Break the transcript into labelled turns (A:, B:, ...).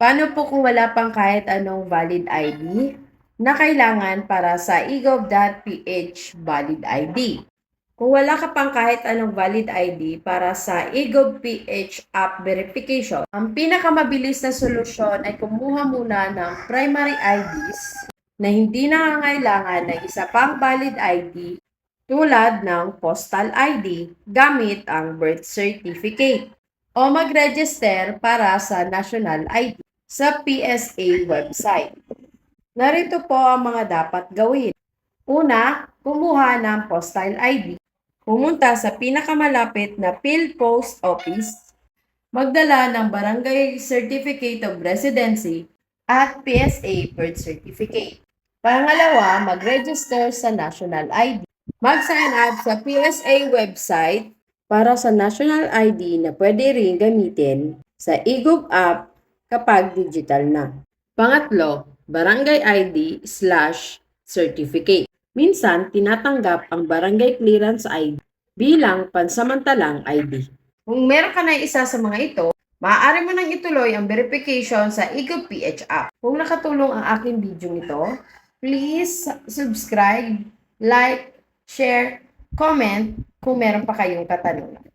A: Paano po kung wala pang kahit anong valid ID na kailangan para sa egov.ph valid ID? Kung wala ka pang kahit anong valid ID para sa egov.ph app verification, ang pinakamabilis na solusyon ay kumuha muna ng primary IDs na hindi nangangailangan ng isa pang valid ID tulad ng postal ID gamit ang birth certificate o mag-register para sa national ID sa PSA website. Narito po ang mga dapat gawin. Una, kumuha ng postal ID. Pumunta sa pinakamalapit na PhilPost Office, magdala ng Barangay Certificate of Residency at PSA Birth Certificate. Pangalawa, mag-register sa National ID. Mag-sign up sa PSA website para sa National ID na pwede rin gamitin sa eGov app kapag digital na. Pangatlo, Barangay ID/certificate. Minsan, tinatanggap ang Barangay Clearance ID bilang pansamantalang ID. Kung meron ka na isa sa mga ito, maaari mo nang ituloy ang verification sa egov.ph app. Kung nakatulong ang aking video nito, please subscribe, like, share, comment kung meron pa kayong katanungan.